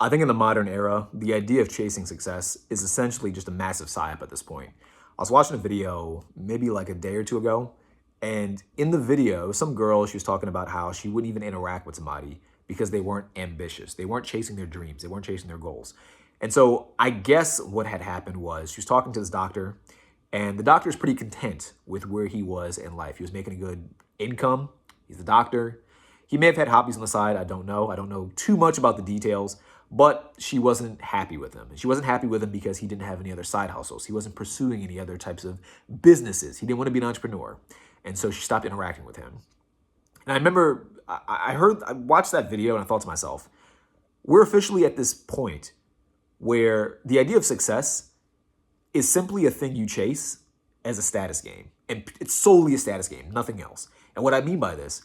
I think in the modern era, the idea of chasing success is essentially just a massive psyop at this point. I was watching a video maybe like a day or two ago, and in the video, some girl, she was talking about how she wouldn't even interact with somebody because they weren't ambitious. They weren't chasing their dreams. They weren't chasing their goals. And so I guess what had happened was she was talking to this doctor, and the doctor's pretty content with where he was in life. He was making a good income. He's a doctor. He may have had hobbies on the side. I don't know. I don't know too much about the details, but she wasn't happy with him. And she wasn't happy with him because he didn't have any other side hustles. He wasn't pursuing any other types of businesses. He didn't want to be an entrepreneur. And so she stopped interacting with him. And I remember I watched that video and I thought to myself, we're officially at this point where the idea of success is simply a thing you chase as a status game. And it's solely a status game, nothing else. And what I mean by this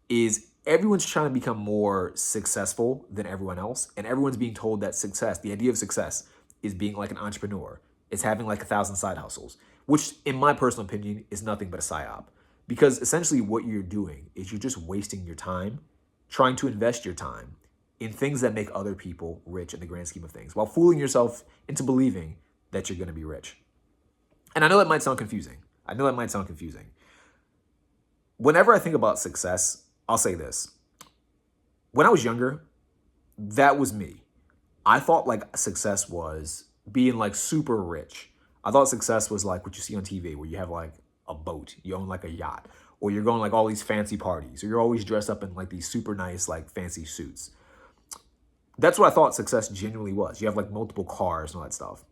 is everyone's trying to become more successful than everyone else. And everyone's being told that success, the idea of success, is being like an entrepreneur. It's having like 1,000 side hustles, which in my personal opinion is nothing but a psyop. Because essentially what you're doing is you're just wasting your time trying to invest your time in things that make other people rich in the grand scheme of things, while fooling yourself into believing that you're going to be rich. And I know that might sound confusing. Whenever I think about success, I'll say this. When I was younger, that was me. I thought like success was being like super rich. I thought success was like what you see on TV where you have like a boat, you own like a yacht, or you're going like all these fancy parties, or you're always dressed up in like these super nice like fancy suits. That's what I thought success genuinely was. You have like multiple cars and all that stuff.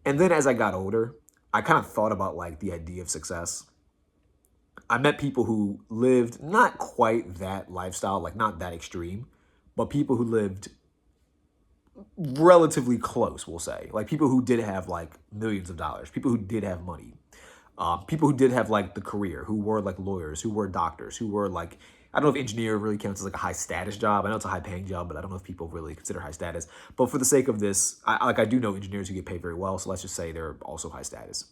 And then as I got older, I kind of thought about like the idea of success. I met people who lived not quite that lifestyle, like not that extreme, but people who lived relatively close, we'll say. Like people who did have like millions of dollars, people who did have money, people who did have like the career, who were like lawyers, who were doctors, who were like, I don't know if engineer really counts as like a high status job. I know it's a high paying job, but I don't know if people really consider high status. But for the sake of this, I do know engineers who get paid very well. So let's just say they're also high status.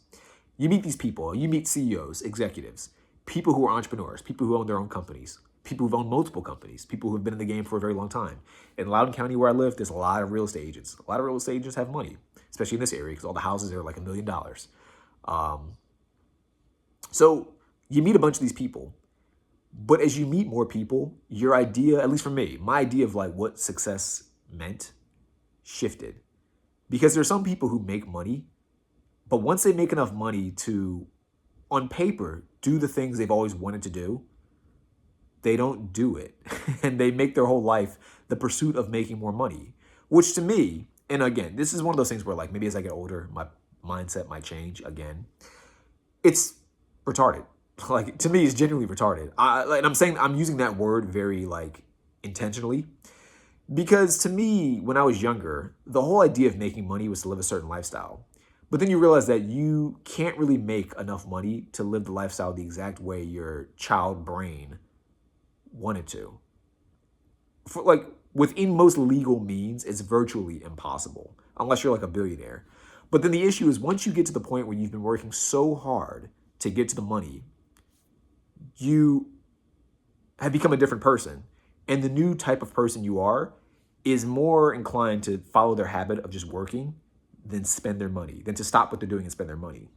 You meet these people, you meet CEOs, executives, people who are entrepreneurs, people who own their own companies, people who've owned multiple companies, people who've been in the game for a very long time. In Loudoun County where I live, there's a lot of real estate agents. A lot of real estate agents have money, especially in this area because all the houses are like $1 million. So you meet a bunch of these people, but as you meet more people, your idea, at least for me, my idea of like what success meant shifted. Because there are some people who make money, but once they make enough money to, on paper, do the things they've always wanted to do, they don't do it. And they make their whole life the pursuit of making more money, which to me, and again, this is one of those things where like maybe as I get older, my mindset might change again. It's retarded. Like to me, it's genuinely retarded. And I'm saying I'm using that word very like intentionally because to me, when I was younger, the whole idea of making money was to live a certain lifestyle. But then you realize that you can't really make enough money to live the lifestyle the exact way your child brain wanted to. For like within most legal means, it's virtually impossible unless you're like a billionaire. But then the issue is once you get to the point where you've been working so hard to get to the money, you have become a different person. And the new type of person you are is more inclined to follow their habit of just working than spend their money, than to stop what they're doing and spend their money.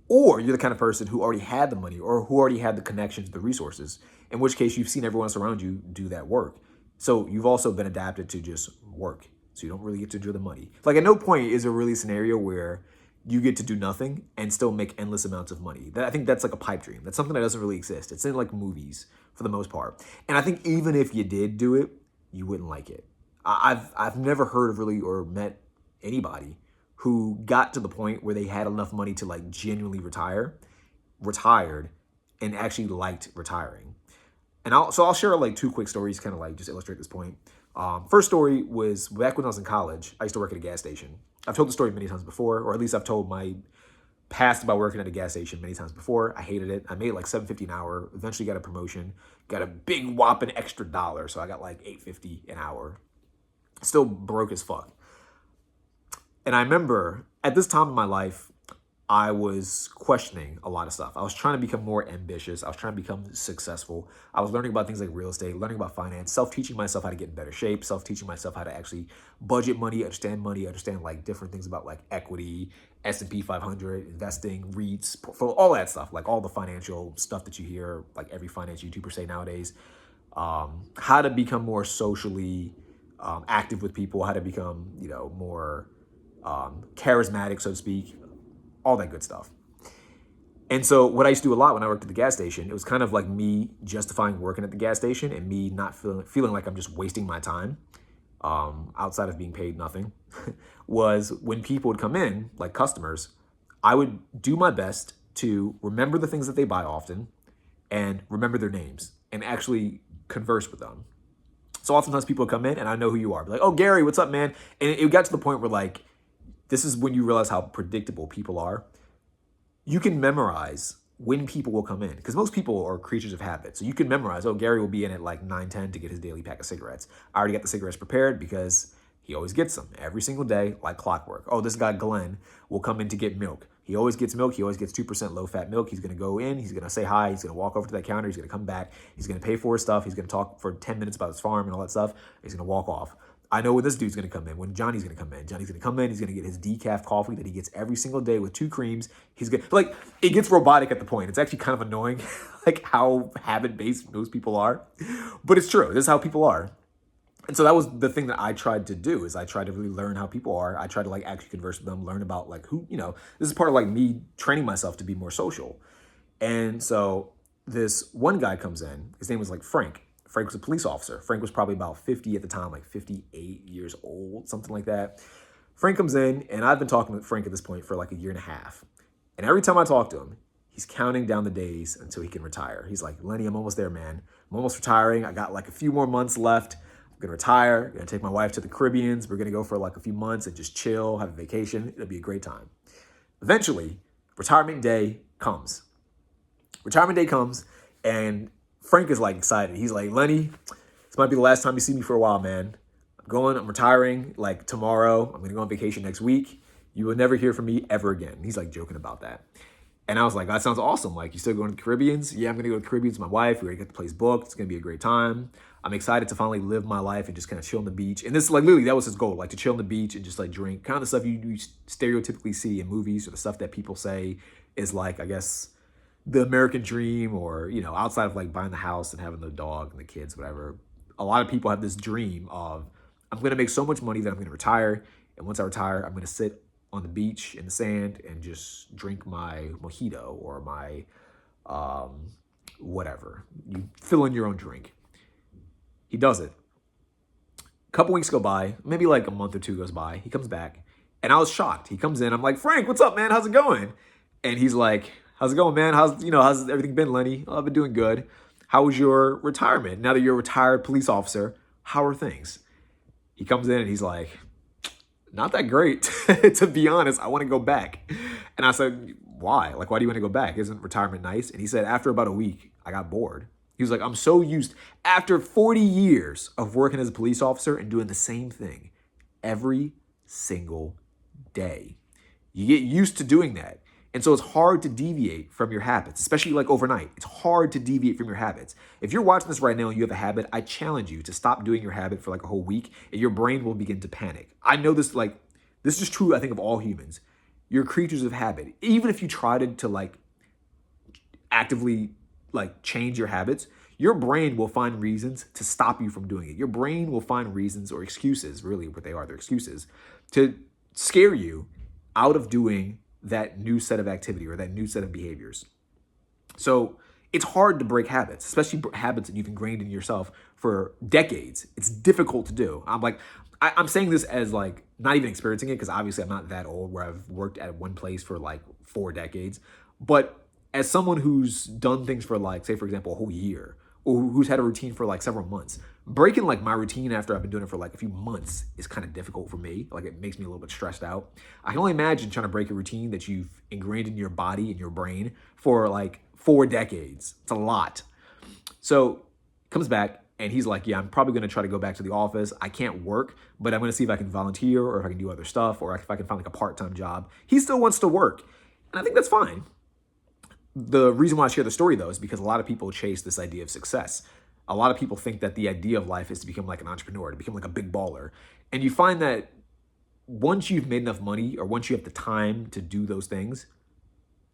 Or you're the kind of person who already had the money or who already had the connections, the resources, in which case you've seen everyone else around you do that work. So you've also been adapted to just work. So you don't really get to enjoy the money. Like at no point is there really a scenario where you get to do nothing and still make endless amounts of money. I think that's like a pipe dream. That's something that doesn't really exist. It's in like movies for the most part. And I think even if you did do it, you wouldn't like it. I've never heard of really or met anybody who got to the point where they had enough money to like genuinely retired, and actually liked retiring. And I'll share like two quick stories, kind of like just illustrate this point. First story was back when I was in college. I used to work at a gas station. I've told the story many times before, or at least I've told my past about working at a gas station many times before. I hated it. I made like $7.50 an hour. Eventually got a promotion, got a big whopping extra dollar, so I got like $8.50 an hour. Still broke as fuck. And I remember at this time in my life, I was questioning a lot of stuff. I was trying to become more ambitious. I was trying to become successful. I was learning about things like real estate, learning about finance, self-teaching myself how to get in better shape, self-teaching myself how to actually budget money, understand like different things about like equity, S&P 500, investing, REITs, portfolio, all that stuff, like all the financial stuff that you hear like every finance YouTuber say nowadays. How to become more socially active with people, how to become, more charismatic, so to speak, all that good stuff. And so what I used to do a lot when I worked at the gas station, it was kind of like me justifying working at the gas station and me not feeling like I'm just wasting my time outside of being paid nothing, was when people would come in, like customers, I would do my best to remember the things that they buy often and remember their names and actually converse with them. So oftentimes people would come in and I know who you are. Be like, oh, Gary, what's up, man? And it got to the point where like, this is when you realize how predictable people are. You can memorize when people will come in because most people are creatures of habit. So you can memorize, oh, Gary will be in at like 9:10 to get his daily pack of cigarettes. I already got the cigarettes prepared because he always gets them every single day like clockwork. Oh, this guy Glenn will come in to get milk. He always gets milk. He always gets 2% low-fat milk. He's going to go in. He's going to say hi. He's going to walk over to that counter. He's going to come back. He's going to pay for his stuff. He's going to talk for 10 minutes about his farm and all that stuff. He's going to walk off. I know when this dude's going to come in, when Johnny's going to come in. Johnny's going to come in. He's going to get his decaf coffee that he gets every single day with 2 creams. He's going to, like, it gets robotic at the point. It's actually kind of annoying, like how habit-based most people are. But it's true. This is how people are. And so that was the thing that I tried to do, is I tried to really learn how people are. I tried to like actually converse with them, learn about like who, this is part of like me training myself to be more social. And so this one guy comes in, his name was like Frank. Frank was a police officer. Frank was probably about 50 at the time, like 58 years old, something like that. Frank comes in, and I've been talking with Frank at this point for like a year and a half. And every time I talk to him, he's counting down the days until he can retire. He's like, Lenny, I'm almost there, man. I'm almost retiring. I got like a few more months left. I'm gonna retire. I'm gonna take my wife to the Caribbean. We're gonna go for like a few months and just chill, have a vacation. It'll be a great time. Eventually, retirement day comes. Retirement day comes, and Frank is like excited. He's like, Lenny, this might be the last time you see me for a while, man. I'm retiring like tomorrow. I'm gonna go on vacation next week. You will never hear from me ever again. He's like joking about that. And I was like, that sounds awesome. Like, you still going to the Caribbeans? Yeah, I'm gonna go to the Caribbean with my wife. We're gonna get the place booked. It's gonna be a great time. I'm excited to finally live my life and just kind of chill on the beach. And this, like, literally, that was his goal, like to chill on the beach and just like drink. Kind of the stuff you stereotypically see in movies, or the stuff that people say is like, I guess, the American dream, or, outside of like buying the house and having the dog and the kids, whatever. A lot of people have this dream of, I'm going to make so much money that I'm going to retire. And once I retire, I'm going to sit on the beach in the sand and just drink my mojito or my whatever. You fill in your own drink. He does it. A couple weeks go by, maybe like a month or two goes by. He comes back and I was shocked. He comes in. I'm like, Frank, what's up, man? How's it going? And he's like, how's it going, man? How's everything been, Lenny? Oh, I've been doing good. How was your retirement? Now that you're a retired police officer, how are things? He comes in and he's like, not that great, to be honest. I want to go back. And I said, why? Like, why do you want to go back? Isn't retirement nice? And he said, after about a week, I got bored. He was like, I'm so used, after 40 years of working as a police officer and doing the same thing every single day, you get used to doing that. And so it's hard to deviate from your habits, especially like overnight. It's hard to deviate from your habits. If you're watching this right now and you have a habit, I challenge you to stop doing your habit for like a whole week, and your brain will begin to panic. I know this, like, this is true, I think, of all humans. You're creatures of habit. Even if you try to like actively like change your habits, your brain will find reasons to stop you from doing it. Your brain will find reasons, or excuses, really what they are, they're excuses, to scare you out of doing that new set of activity or that new set of behaviors. So it's hard to break habits, especially habits that you've ingrained in yourself for decades. It's difficult to do. I'm saying this as like not even experiencing it, because obviously I'm not that old where I've worked at one place for like 4 decades. But as someone who's done things for like, say, for example, a whole year, or who's had a routine for like several months, breaking like my routine after I've been doing it for like a few months is kind of difficult for me. Like, it makes me a little bit stressed out. I can only imagine trying to break a routine that you've ingrained in your body and your brain for like 4 decades. It's a lot. So comes back and he's like, yeah, I'm probably going to try to go back to the office. I can't work, but I'm going to see if I can volunteer, or if I can do other stuff, or if I can find like a part-time job. He still wants to work. And I think that's fine. The reason why I share the story, though, is because a lot of people chase this idea of success. A lot of people think that the idea of life is to become like an entrepreneur, to become like a big baller. And you find that once you've made enough money or once you have the time to do those things,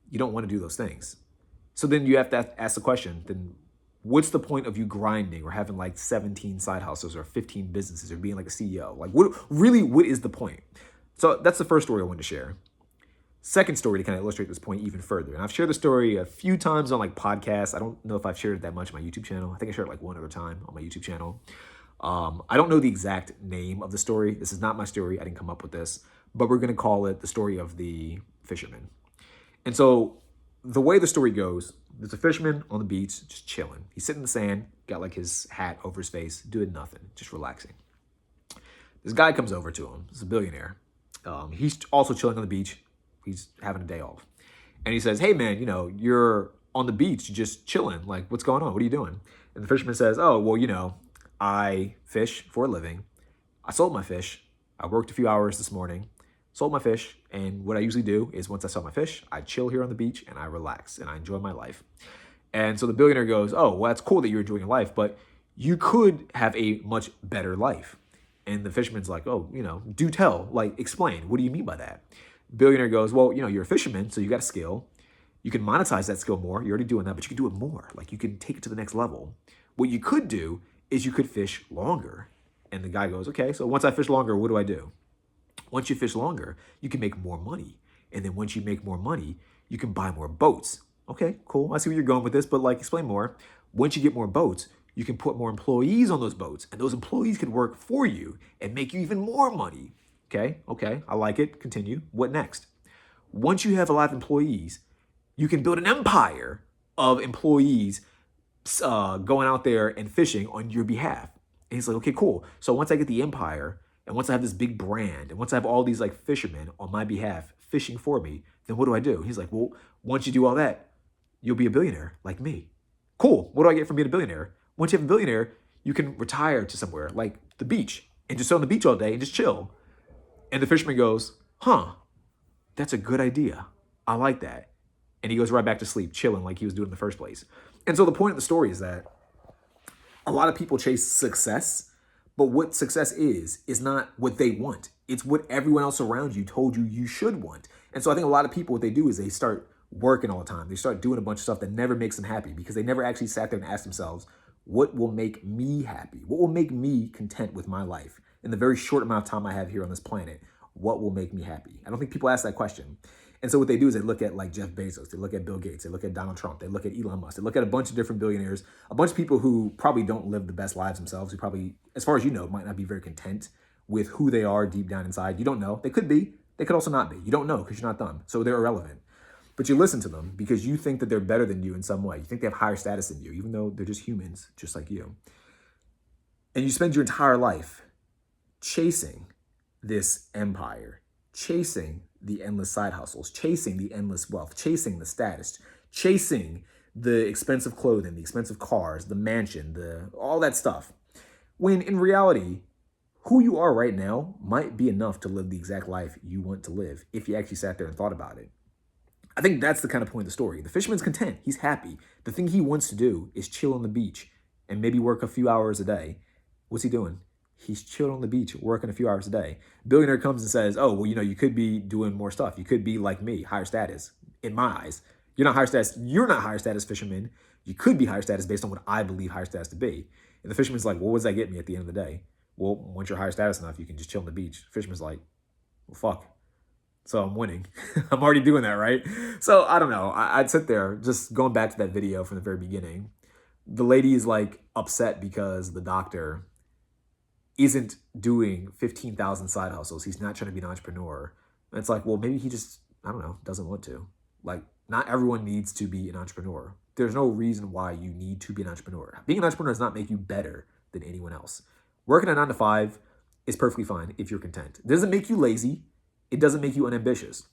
you don't want to do those things. So then you have to ask the question, then what's the point of you grinding or having like 17 side hustles or 15 businesses or being like a CEO? Like what is the point? So that's the first story I wanted to share. Second story to kind of illustrate this point even further. And I've shared the story a few times on like podcasts. I don't know if I've shared it that much on my YouTube channel. I think I shared it like one other time on my YouTube channel. I don't know the exact name of the story. This is not my story. I didn't come up with this, but we're going to call it the story of the fisherman. And so the way the story goes, there's a fisherman on the beach just chilling. He's sitting in the sand, got like his hat over his face, doing nothing, just relaxing. This guy comes over to him. He's a billionaire. He's also chilling on the beach. He's having a day off. And he says, hey, man, you're on the beach just chilling. Like, what's going on? What are you doing? And the fisherman says, oh, well, I fish for a living. I sold my fish. I worked a few hours this morning, sold my fish. And what I usually do is once I sell my fish, I chill here on the beach and I relax and I enjoy my life. And so the billionaire goes, oh, well, that's cool that you're enjoying your life, but you could have a much better life. And the fisherman's like, oh, do tell, like, explain. What do you mean by that? Billionaire goes, well, you're a fisherman, so you got a skill. You can monetize that skill more. You're already doing that, but you can do it more. Like, you can take it to the next level. What you could do is you could fish longer. And the guy goes, okay, so once I fish longer, what do I do? Once you fish longer, you can make more money. And then once you make more money, you can buy more boats. Okay, cool. I see where you're going with this, but like, explain more. Once you get more boats, you can put more employees on those boats, and those employees can work for you and make you even more money. Okay, I like it. Continue. What next? Once you have a lot of employees, you can build an empire of employees going out there and fishing on your behalf. And he's like, okay, cool. So once I get the empire, and once I have this big brand, and once I have all these like fishermen on my behalf fishing for me, then what do I do? He's like, well, once you do all that, you'll be a billionaire like me. Cool. What do I get from being a billionaire? Once you have a billionaire, you can retire to somewhere like the beach and just sit on the beach all day and just chill. And the fisherman goes, that's a good idea. I like that. And he goes right back to sleep, chilling like he was doing in the first place. And so the point of the story is that a lot of people chase success, but what success is not what they want. It's what everyone else around you told you you should want. And so I think a lot of people, what they do is they start working all the time. They start doing a bunch of stuff that never makes them happy because they never actually sat there and asked themselves, what will make me happy? What will make me content with my life? In the very short amount of time I have here on this planet, what will make me happy? I don't think people ask that question. And so what they do is they look at like Jeff Bezos, they look at Bill Gates, they look at Donald Trump, they look at Elon Musk, they look at a bunch of different billionaires, a bunch of people who probably don't live the best lives themselves, who probably, as far as you know, might not be very content with who they are deep down inside. You don't know. They could be. They could also not be. You don't know because you're not them. So they're irrelevant. But you listen to them because you think that they're better than you in some way. You think they have higher status than you, even though they're just humans, just like you. And you spend your entire life chasing this empire, chasing the endless side hustles, chasing the endless wealth, chasing the status, chasing the expensive clothing, the expensive cars, the mansion, all that stuff. When in reality, who you are right now might be enough to live the exact life you want to live if you actually sat there and thought about it. I think that's the kind of point of the story. The fisherman's content. He's happy. The thing he wants to do is chill on the beach and maybe work a few hours a day. What's he doing? He's chilling on the beach, working a few hours a day. Billionaire comes and says, oh, well, you could be doing more stuff. You could be like me, higher status. In my eyes, you're not higher status. You're not higher status fisherman. You could be higher status based on what I believe higher status to be. And the fisherman's like, well, what does that get me at the end of the day? Well, once you're higher status enough, you can just chill on the beach. The fisherman's like, well, fuck. So I'm winning. I'm already doing that, right? So I don't know. I'd sit there, just going back to that video from the very beginning. The lady is like upset because the doctor isn't doing 15,000 side hustles. He's not trying to be an entrepreneur. And it's like, well, maybe he just, I don't know, doesn't want to. Like, not everyone needs to be an entrepreneur. There's no reason why you need to be an entrepreneur. Being an entrepreneur does not make you better than anyone else. Working a 9 to 5 is perfectly fine if you're content. It doesn't make you lazy. It doesn't make you unambitious.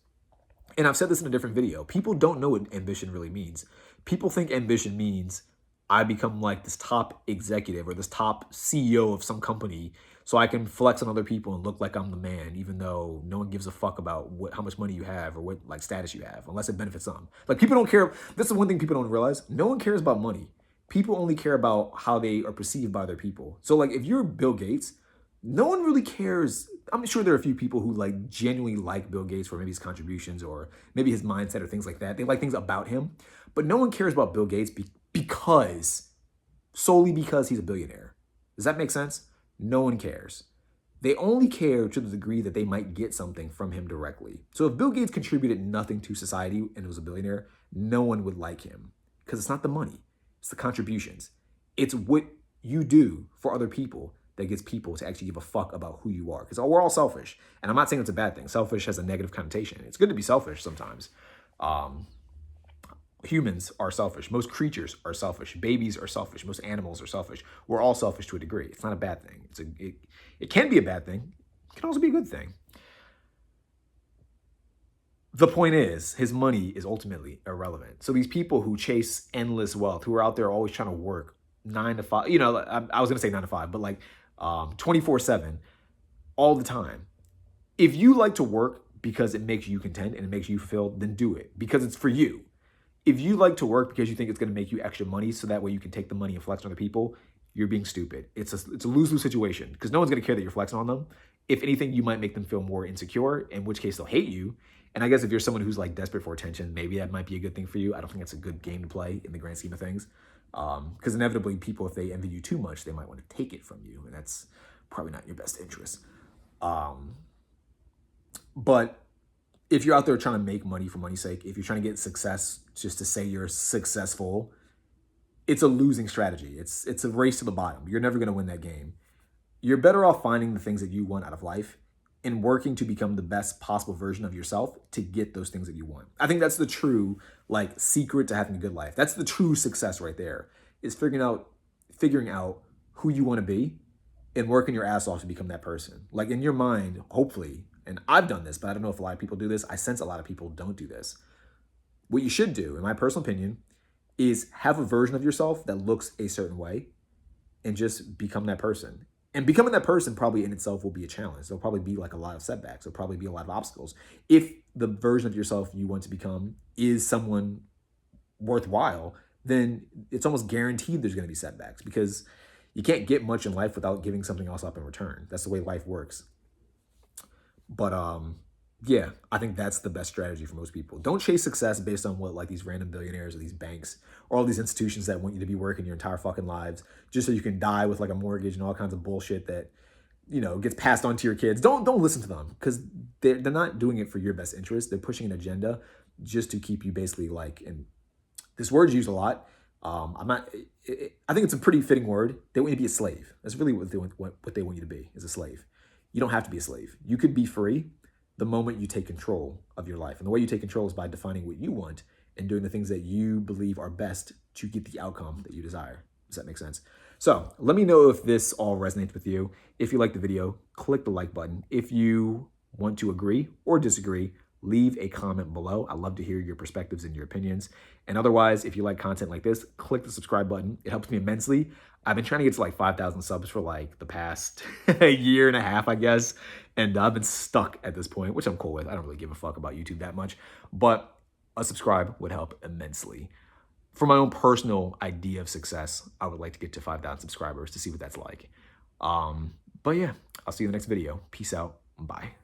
And I've said this in a different video. People don't know what ambition really means. People think ambition means I become like this top executive or this top CEO of some company so I can flex on other people and look like I'm the man, even though no one gives a fuck about how much money you have or what like status you have, unless it benefits them. Like people don't care. This is one thing people don't realize. No one cares about money. People only care about how they are perceived by other people. So like if you're Bill Gates, no one really cares. I'm sure there are a few people who like genuinely like Bill Gates for maybe his contributions or maybe his mindset or things like that. They like things about him, but no one cares about Bill Gates solely because he's a billionaire. Does that make sense? No one cares. They only care to the degree that they might get something from him directly. So if Bill Gates contributed nothing to society and was a billionaire, no one would like him because it's not the money, it's the contributions. It's what you do for other people that gets people to actually give a fuck about who you are. Because we're all selfish. And I'm not saying it's a bad thing. Selfish has a negative connotation. It's good to be selfish sometimes. Humans are selfish. Most creatures are selfish. Babies are selfish. Most animals are selfish. We're all selfish to a degree. It's not a bad thing. It can be a bad thing. It can also be a good thing. The point is, his money is ultimately irrelevant. So these people who chase endless wealth, who are out there always trying to work 9 to 5, you know, I was going to say 9 to 5, but like 24/7 all the time. If you like to work because it makes you content and it makes you fulfilled, then do it because it's for you. If you like to work because you think it's going to make you extra money so that way you can take the money and flex on other people, you're being stupid. It's a lose-lose situation because no one's going to care that you're flexing on them. If anything, you might make them feel more insecure, in which case they'll hate you. And I guess if you're someone who's like desperate for attention, maybe that might be a good thing for you. I don't think that's a good game to play in the grand scheme of things. Because inevitably people, if they envy you too much, they might want to take it from you. And that's probably not in your best interest. But if you're out there trying to make money for money's sake, if you're trying to get success just to say you're successful, it's a losing strategy. It's a race to the bottom. You're never going to win that game. You're better off finding the things that you want out of life and working to become the best possible version of yourself to get those things that you want. I think that's the true like secret to having a good life. That's the true success right there, is figuring out who you want to be and working your ass off to become that person. Like in your mind, hopefully, and I've done this, but I don't know if a lot of people do this. I sense a lot of people don't do this. What you should do, in my personal opinion, is have a version of yourself that looks a certain way and just become that person. And becoming that person probably in itself will be a challenge. There'll probably be like a lot of setbacks. There'll probably be a lot of obstacles. If the version of yourself you want to become is someone worthwhile, then it's almost guaranteed there's going to be setbacks because you can't get much in life without giving something else up in return. That's the way life works. But yeah, I think that's the best strategy for most people. Don't chase success based on what like these random billionaires or these banks or all these institutions that want you to be working your entire fucking lives just so you can die with like a mortgage and all kinds of bullshit that, you know, gets passed on to your kids. Don't listen to them because they're not doing it for your best interest. They're pushing an agenda just to keep you basically like, and this word's used a lot. I think it's a pretty fitting word. They want you to be a slave. That's really what they want you to be, is a slave. You don't have to be a slave. You could be free the moment you take control of your life. And the way you take control is by defining what you want and doing the things that you believe are best to get the outcome that you desire. Does that make sense? So let me know if this all resonates with you. If you like the video, click the like button. If you want to agree or disagree, leave a comment below. I love to hear your perspectives and your opinions. And otherwise, if you like content like this, click the subscribe button. It helps me immensely. I've been trying to get to like 5,000 subs for like the past year and a half, I guess. And I've been stuck at this point, which I'm cool with. I don't really give a fuck about YouTube that much, but a subscribe would help immensely. For my own personal idea of success, I would like to get to 5,000 subscribers to see what that's like. But yeah, I'll see you in the next video. Peace out. Bye.